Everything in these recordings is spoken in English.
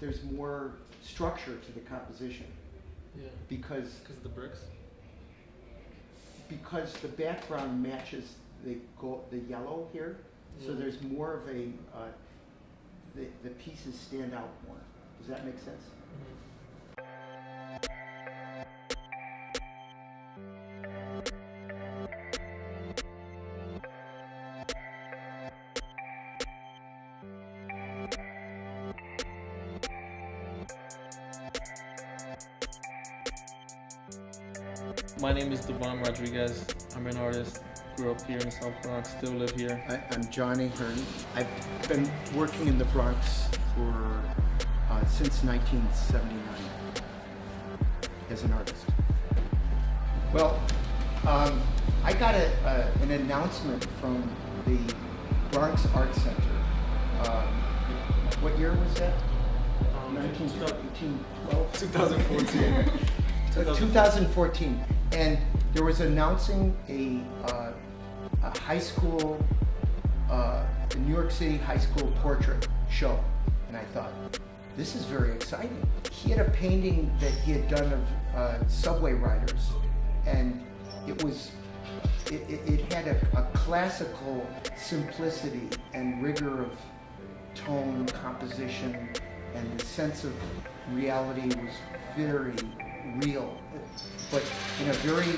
there's more structure to the composition. Yeah. Because of the bricks? Because the background matches the yellow here, so there's more of a, the pieces stand out more. Does that make sense? My name is Devon Rodriguez. I'm an artist. Grew up here in South Bronx. Still live here. I'm John Ahearn. I've been working in the Bronx for since 1979 as an artist. Well, I got an announcement from the Bronx Art Center. What year was that? 1912? 2014. 2014, and there was announcing a high school, a New York City high school portrait show, and I thought, this is very exciting. He had a painting that he had done of subway riders, and it had a classical simplicity and rigor of tone, composition, and the sense of reality was very real, but in a very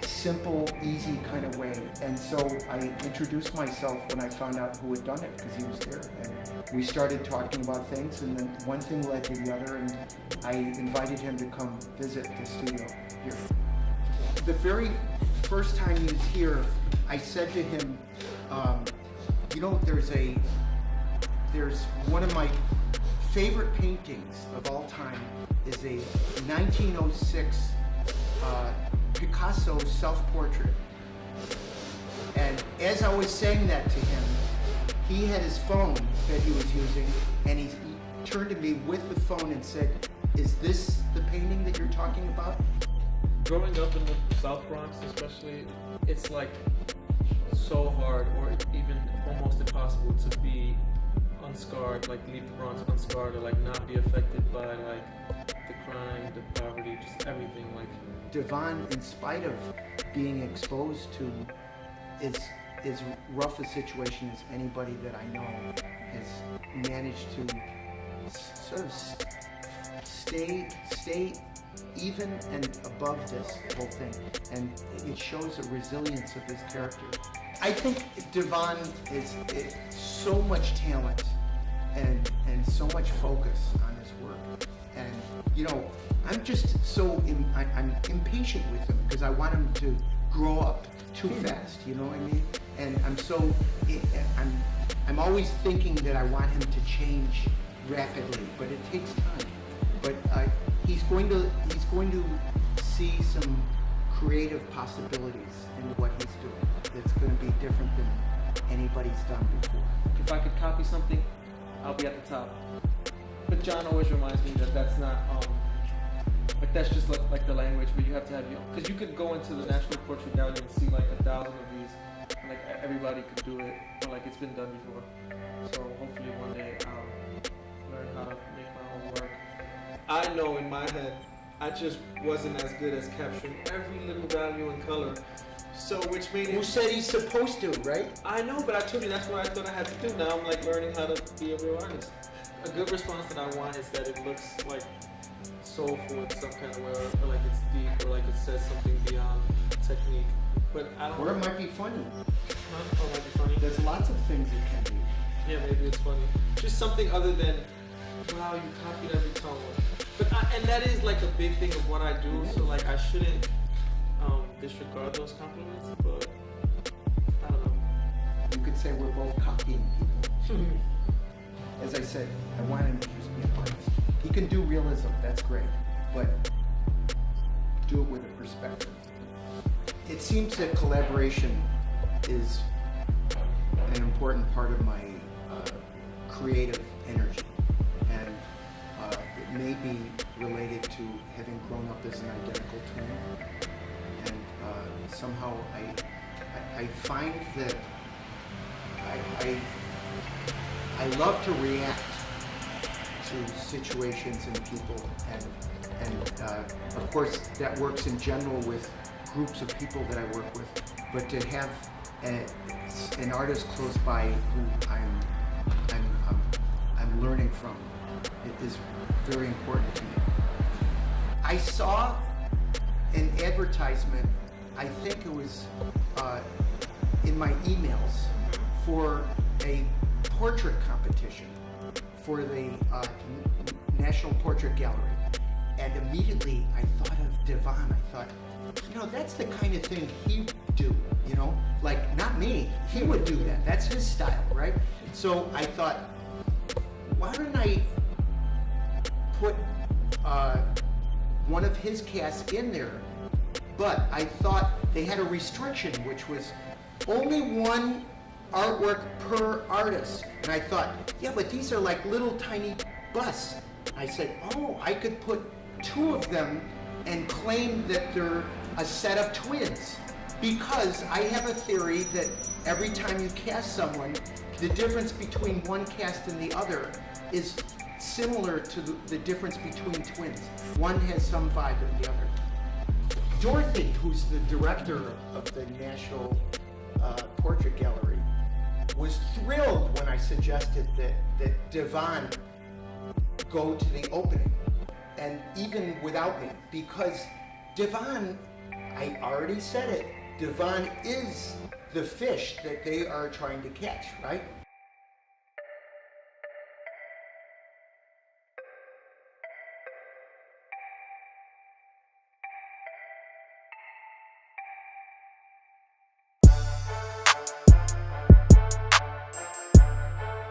simple, easy kind of way. And so I introduced myself when I found out who had done it, because he was there. And we started talking about things, and then one thing led to the other, and I invited him to come visit the studio here. The very first time he was here, I said to him, you know, there's one of my favorite paintings of all time is a 1906 Picasso self-portrait. And as I was saying that to him, he had his phone that he was using, and he turned to me with the phone and said, "Is this the painting that you're talking about?" Growing up in the South Bronx especially, it's like so hard, or even almost impossible to be unscarred, like leave the Bronx unscarred, or like not be affected by like the crime, the poverty, just everything. Like Devon, in spite of being exposed to as rough a situation as anybody that I know, has managed to sort of stay even and above this whole thing, and it shows a resilience of his character. I think Devon is so much talent and so much focus on his work, and you know, I'm just so I'm impatient with him because I want him to grow up too fast. You know what I mean? And I'm always thinking that I want him to change rapidly, but it takes time. But he's going to see some creative possibilities in what he's doing that's going to be different than anybody's done before. if I could copy something, I'll be at the top. But John always reminds me that that's not like that's just like the language, but you have to have your, because you could go into the National Portrait Gallery and see like 1,000 of these, and like everybody could do it, or like it's been done before. So hopefully one day I'll learn how to make my own work. I know in my head, I just wasn't as good as capturing every little value and color. So which made it. Who said he's supposed to, right? I know, but I told you that's what I thought I had to do. Now I'm like learning how to be a real artist. A good response that I want is that it looks like soulful in some kind of way, or like it's deep, or like it says something beyond technique. But I don't. Or it might be funny. Huh? Or it might be funny. There's lots of things it can be. Yeah, maybe it's funny. Just something other than, wow, you copied every tone. But and that is like a big thing of what I do. So like I shouldn't disregard those compliments. But I don't know. You could say we're both copying people. As I said, I want him to just be an artist. He can do realism, that's great, but do it with a perspective. It seems that collaboration is an important part of my creative energy, and it may be related to having grown up as an identical twin, and somehow I find that I love to react to situations and people, and of course that works in general with groups of people that I work with. But to have an artist close by who I'm learning from, it is very important to me. I saw an advertisement, I think it was in my emails, for a portrait competition for the National Portrait Gallery. And immediately I thought of Devon. I thought, that's the kind of thing he would do, like not me. He would do that. That's his style, right? So I thought, why don't I put one of his casts in there? But I thought they had a restriction, which was only one artwork per artist. And I thought, yeah, but these are like little tiny busts. I said, I could put two of them and claim that they're a set of twins. Because I have a theory that every time you cast someone, the difference between one cast and the other is similar to the difference between twins. One has some vibe than the other. Dorothy, who's the director of the National Portrait Gallery, was thrilled when I suggested that Devon go to the opening, and even without me, because Devon, I already said it, Devon is the fish that they are trying to catch, right?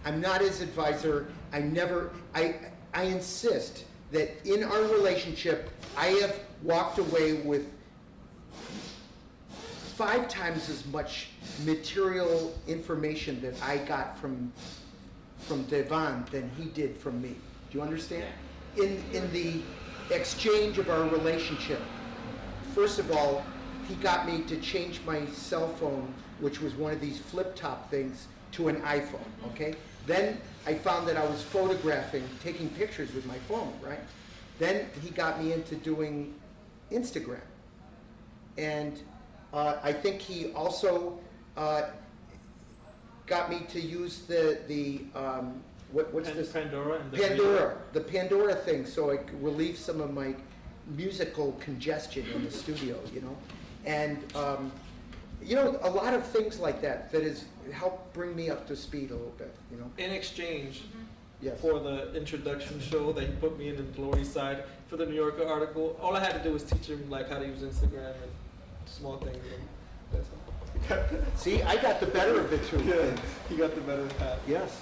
I'm not his advisor. I insist that in our relationship, I have walked away with 5 times as much material information that I got from Devon than he did from me. Do you understand? In the exchange of our relationship, first of all, he got me to change my cell phone, which was one of these flip-top things, to an iPhone, okay? Then I found that I was taking pictures with my phone, right? Then he got me into doing Instagram. And I think he also got me to use what's this? Pandora. The Pandora thing, so I could relieve some of my musical congestion in the studio, And a lot of things like that has helped bring me up to speed a little bit, In exchange Yes. for the introduction show that he put me in the Lower East Side for the New Yorker article, all I had to do was teach him how to use Instagram and small things. And that's all. See, I got the better of the two. Yeah, he got the better half. Yes.